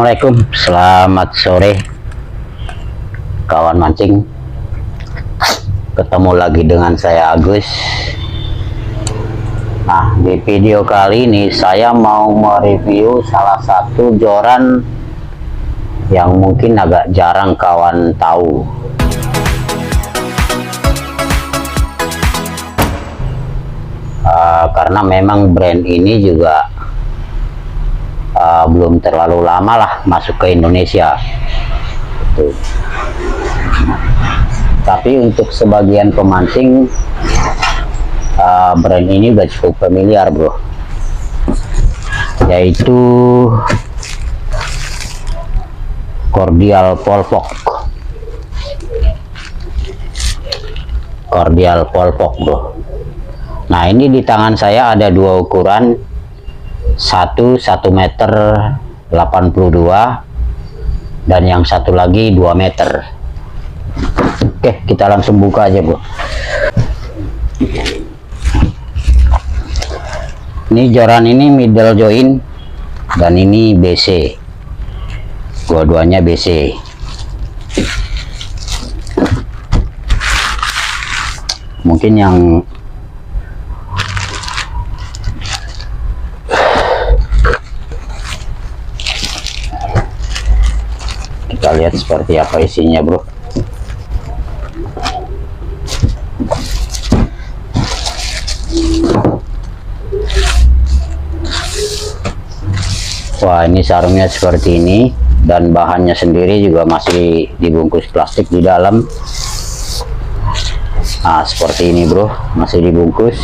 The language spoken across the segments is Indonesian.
Assalamualaikum, selamat sore kawan mancing. Ketemu lagi dengan saya Agus. Nah, di video kali ini saya mau mereview salah satu joran yang mungkin agak jarang kawan tahu. Karena memang brand ini juga belum terlalu lama lah masuk ke Indonesia. Tapi untuk sebagian pemancing brand ini udah cukup familiar bro, yaitu Cordial Polpok. Cordial Polpok bro. Nah, ini di tangan saya ada dua ukuran, satu 1 meter 82 dan yang satu lagi 2 meter. Oke, kita langsung buka aja bro. Ini joran ini middle joint dan ini BC, dua-duanya BC. Mungkin yang kita lihat seperti apa isinya bro. Wah, ini sarungnya seperti ini dan bahannya sendiri juga masih dibungkus plastik di dalam. Nah, seperti ini bro, masih dibungkus.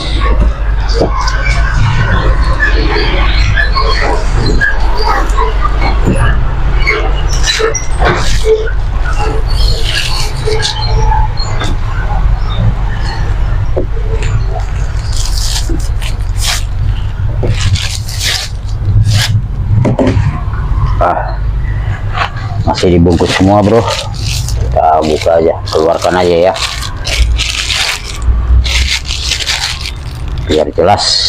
Masih dibungkus semua bro. Kita buka aja, keluarkan aja ya biar jelas.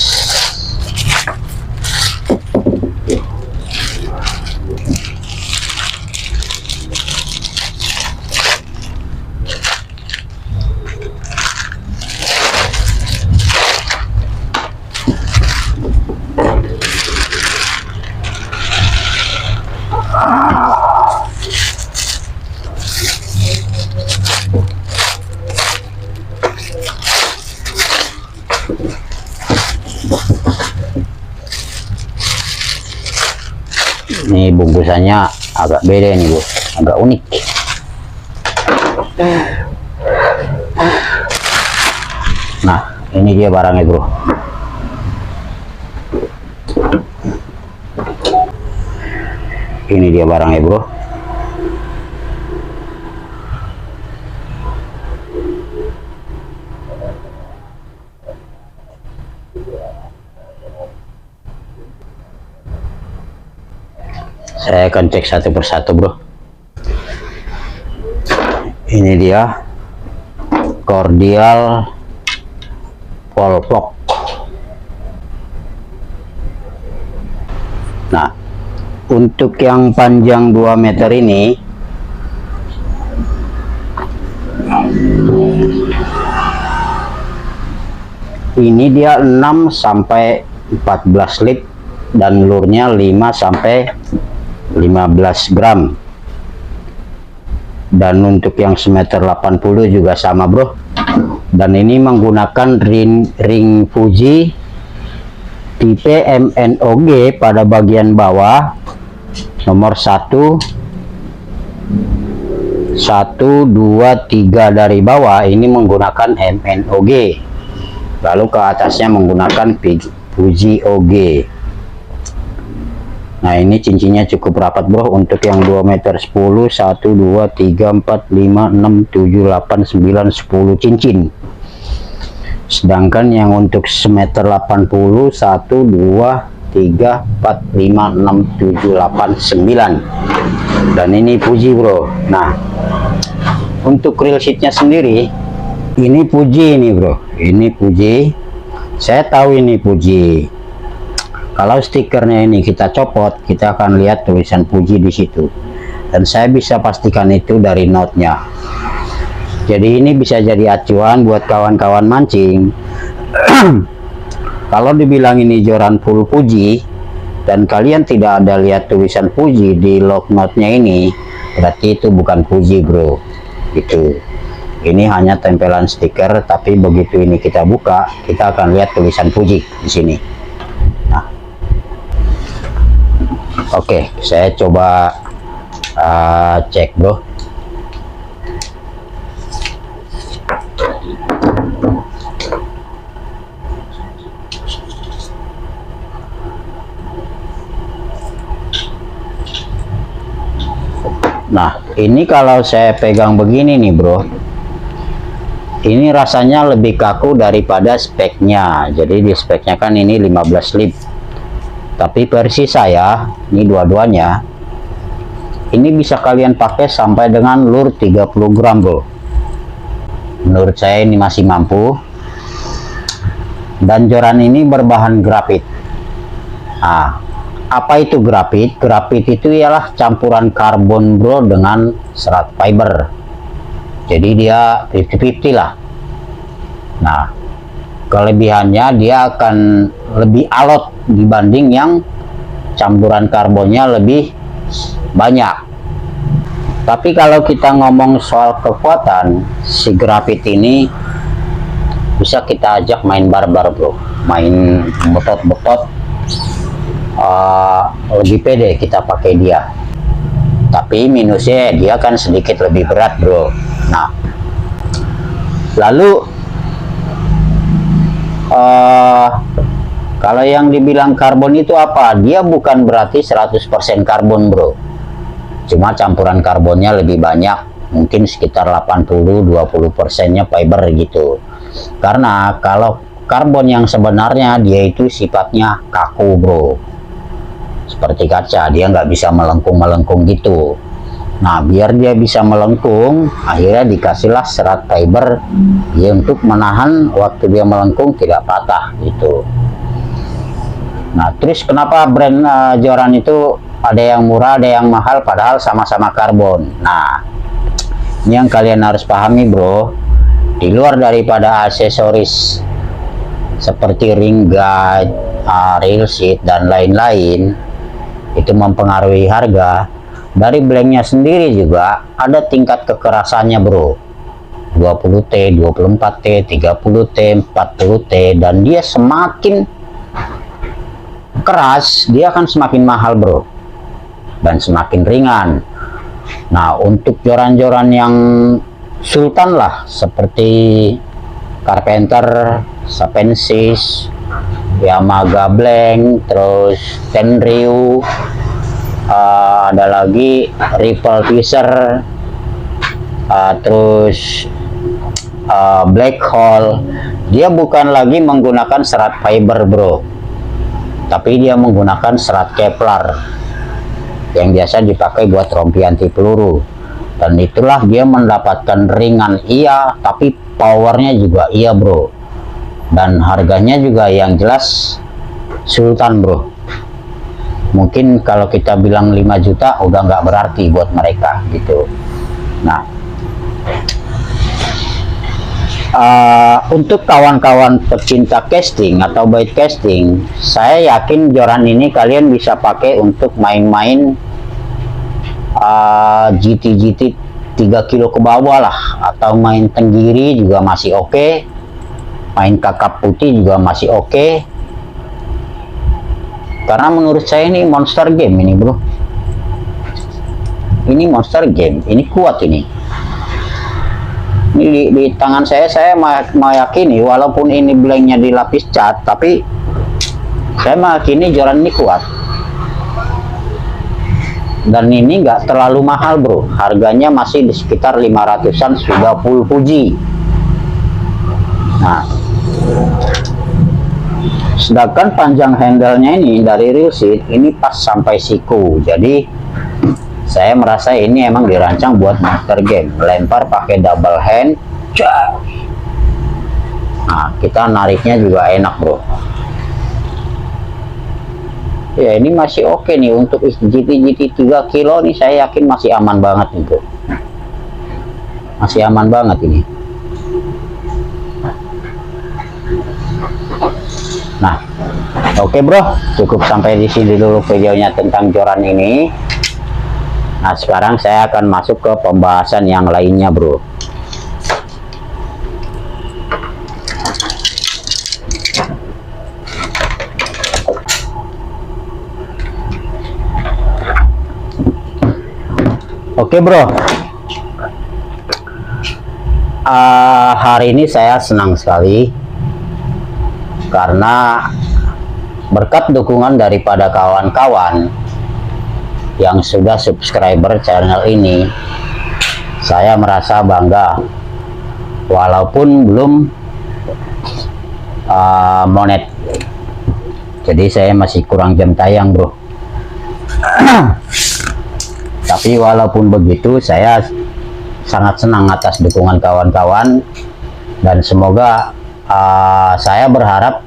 Ini bungkusannya agak beda nih bro, agak unik. Nah, ini dia barangnya bro. Ini dia barangnya bro. Saya akan cek satu persatu bro. Ini dia Cordial Polpok. Nah, untuk yang panjang 2 meter ini dia 6 sampai 14 lip dan lurnya 5 sampai 15 gram. Dan untuk yang 1,80 m juga sama bro, dan ini menggunakan ring Fuji tipe MNOG pada bagian bawah nomor 1 2 3 dari bawah ini menggunakan MNOG, lalu ke atasnya menggunakan Fuji OG. Nah, ini cincinnya cukup rapat bro. Untuk yang 2 meter 10, 1 2 3 4 5 6 7 8 9 10 cincin. Sedangkan yang untuk 1,80 m 1 2 3 4 5 6 7 8 9. Dan ini Fuji bro. Nah, untuk reel sheetnya sendiri ini Fuji ini bro. Ini Fuji. Saya tahu ini Fuji. Kalau stikernya ini kita copot, kita akan lihat tulisan Fuji di situ. Dan saya bisa pastikan itu dari notnya. Jadi ini bisa jadi acuan buat kawan-kawan mancing. Kalau dibilang ini joran full Fuji dan kalian tidak ada lihat tulisan Fuji di log notnya ini, berarti itu bukan Fuji, bro. Gitu. Ini hanya tempelan stiker, tapi begitu ini kita buka, kita akan lihat tulisan Fuji di sini. Nah, oke, saya coba cek, bro. Nah, ini kalau saya pegang begini nih, bro, ini rasanya lebih kaku daripada speknya. Jadi di speknya kan ini 15 lip, tapi versi saya ini dua-duanya ini bisa kalian pakai sampai dengan lure 30 gram, bro. Menurut saya ini masih mampu. Dan joran ini berbahan grafit. Nah, apa itu grafit? Grafit itu ialah campuran karbon, bro, dengan serat fiber. Jadi dia 50-50 lah. Nah, kelebihannya dia akan lebih alot dibanding yang campuran karbonnya lebih banyak. Tapi kalau kita ngomong soal kekuatan, si grafit ini bisa kita ajak main barbar, bro. Main betot-betot, lebih pede kita pakai dia. Tapi minusnya dia kan sedikit lebih berat, bro. Nah, lalu kalau yang dibilang karbon itu apa? Dia bukan berarti 100% karbon, bro. Cuma campuran karbonnya lebih banyak, mungkin sekitar 80-20%-nya fiber gitu. Karena kalau karbon yang sebenarnya dia itu sifatnya kaku, bro. Seperti kaca, dia nggak bisa melengkung-melengkung gitu. Nah, biar dia bisa melengkung, akhirnya dikasihlah serat fiber dia untuk menahan waktu dia melengkung tidak patah gitu. Nah, terus kenapa brand joran itu ada yang murah, ada yang mahal, padahal sama-sama karbon. Nah, ini yang kalian harus pahami, bro. Di luar daripada aksesoris seperti ring guide, reel seat, dan lain-lain, itu mempengaruhi harga. Dari blanknya sendiri juga ada tingkat kekerasannya, bro. 20T, 24T, 30T, 40T, dan dia semakin keras, dia akan semakin mahal, bro, dan semakin ringan. Nah, untuk joran-joran yang sultan lah, seperti Carpenter, Sapensis, Yamaha Blank, terus Tenryu, ada lagi Ripple Fisher, terus Black Hole. Dia bukan lagi menggunakan serat fiber, bro, tapi dia menggunakan serat Kevlar yang biasa dipakai buat rompi anti peluru. Dan itulah dia mendapatkan ringan iya, tapi powernya juga iya, bro. Dan harganya juga yang jelas sultan, bro. Mungkin kalau kita bilang 5 juta udah nggak berarti buat mereka gitu. Nah, untuk kawan-kawan pecinta casting atau bait casting, saya yakin joran ini kalian bisa pakai untuk main-main GT 3 kilo ke bawah lah, atau main tenggiri juga masih oke, main kakap putih juga masih oke. Karena menurut saya ini monster game ini, bro. Ini monster game, ini kuat ini. Ini di tangan saya meyakini, walaupun ini blanknya dilapis cat, tapi saya meyakini joran ini kuat. Dan ini nggak terlalu mahal, bro. Harganya masih di sekitar 500-an, sudah full Fuji. Nah, sedangkan panjang handle-nya ini dari reel seat ini pas sampai siku. Jadi saya merasa ini emang dirancang buat monster game. Lempar pakai double hand. Nah, kita nariknya juga enak, bro. Ya ini masih oke nih untuk GT 3 kilo nih, saya yakin masih aman banget nih bro, masih aman banget ini. Nah oke bro, cukup sampai di sini dulu videonya tentang joran ini. Nah sekarang saya akan masuk ke pembahasan yang lainnya bro. Oke bro, hari ini saya senang sekali karena berkat dukungan daripada kawan-kawan yang sudah subscriber channel ini, saya merasa bangga walaupun belum monet. Jadi saya masih kurang jam tayang bro. Tapi walaupun begitu, saya sangat senang atas dukungan kawan-kawan, dan semoga saya berharap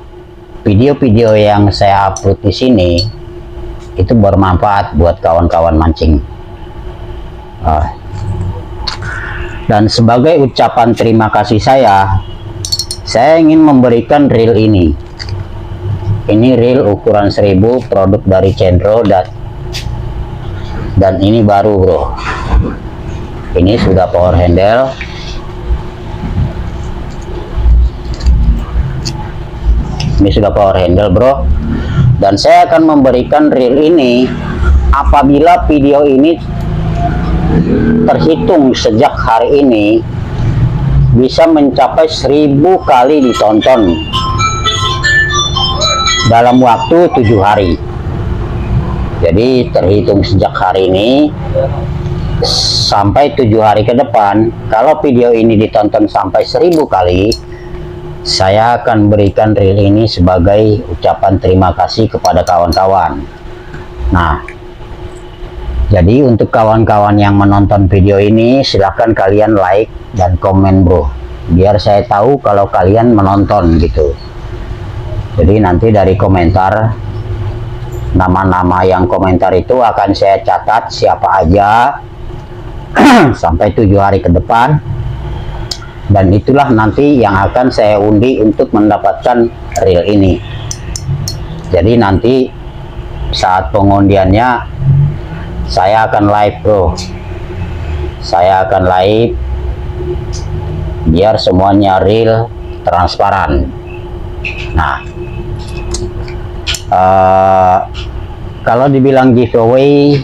video-video yang saya upload di sini itu bermanfaat buat kawan-kawan mancing. Dan sebagai ucapan terima kasih saya ingin memberikan reel ini. Ini reel ukuran 1000, produk dari Cendro, dan ini baru bro. Ini sudah power handle. Ini sudah power handle bro. Dan saya akan memberikan reel ini apabila video ini terhitung sejak hari ini bisa mencapai 1000 kali ditonton dalam waktu 7 hari. Jadi terhitung sejak hari ini sampai 7 hari ke depan, kalau video ini ditonton sampai 1000 kali, saya akan berikan reel ini sebagai ucapan terima kasih kepada kawan-kawan. Nah, jadi untuk kawan-kawan yang menonton video ini, silahkan kalian like dan komen bro, biar saya tahu kalau kalian menonton gitu. Jadi nanti dari komentar, nama-nama yang komentar itu akan saya catat siapa aja sampai 7 hari ke depan, dan itulah nanti yang akan saya undi untuk mendapatkan reel ini. Jadi nanti saat pengundiannya saya akan live bro, saya akan live biar semuanya real, transparan. Nah, kalau dibilang giveaway,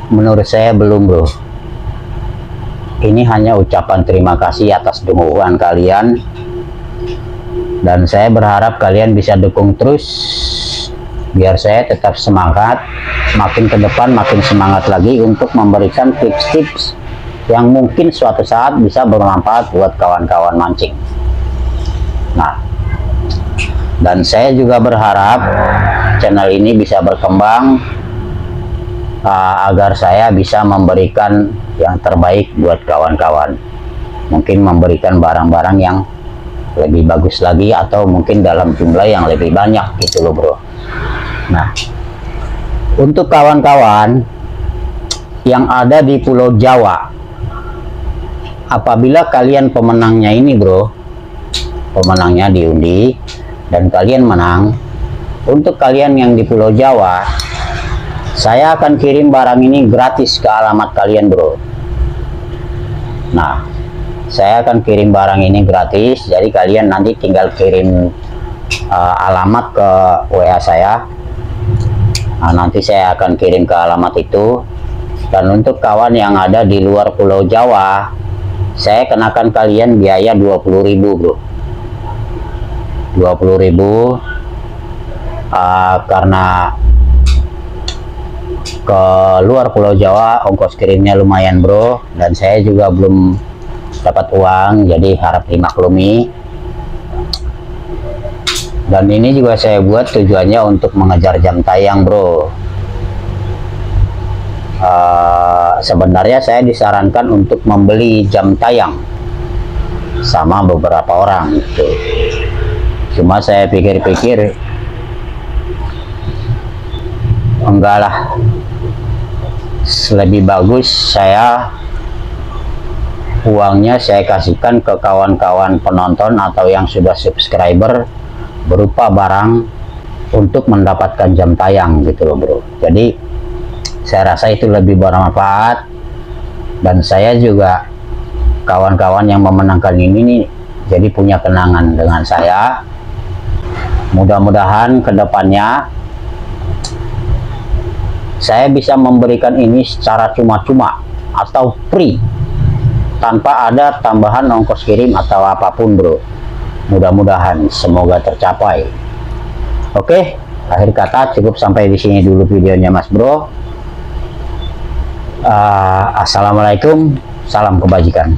menurut saya belum bro. Ini hanya ucapan terima kasih atas dukungan kalian, dan saya berharap kalian bisa dukung terus biar saya tetap semangat, makin ke depan makin semangat lagi untuk memberikan tips-tips yang mungkin suatu saat bisa bermanfaat buat kawan-kawan mancing. Nah, dan saya juga berharap channel ini bisa berkembang agar saya bisa memberikan yang terbaik buat kawan-kawan. Mungkin memberikan barang-barang yang lebih bagus lagi, atau mungkin dalam jumlah yang lebih banyak gitu loh bro. Nah, untuk kawan-kawan yang ada di Pulau Jawa, apabila kalian pemenangnya ini bro, pemenangnya diundi dan kalian menang, untuk kalian yang di Pulau Jawa, saya akan kirim barang ini gratis ke alamat kalian bro. Nah, saya akan kirim barang ini gratis, jadi kalian nanti tinggal kirim alamat ke WA saya. Nah, nanti saya akan kirim ke alamat itu. Dan untuk kawan yang ada di luar Pulau Jawa, saya kenakan kalian biaya 20.000 bro, 20.000 karena ke luar Pulau Jawa ongkos kirimnya lumayan bro, dan saya juga belum dapat uang, jadi harap dimaklumi. Dan ini juga saya buat tujuannya untuk mengejar jam tayang bro. Sebenarnya saya disarankan untuk membeli jam tayang sama beberapa orang gitu. Cuma saya pikir-pikir enggak lah, lebih bagus uangnya saya kasihkan ke kawan-kawan penonton atau yang sudah subscriber berupa barang untuk mendapatkan jam tayang gitu loh bro. Jadi saya rasa itu lebih bermanfaat, dan saya juga kawan-kawan yang memenangkan ini nih jadi punya kenangan dengan saya. Mudah-mudahan kedepannya saya bisa memberikan ini secara cuma-cuma atau free tanpa ada tambahan ongkos kirim atau apapun bro. Mudah-mudahan semoga tercapai. Oke, akhir kata cukup sampai di sini dulu videonya mas bro. Assalamualaikum, salam kebajikan.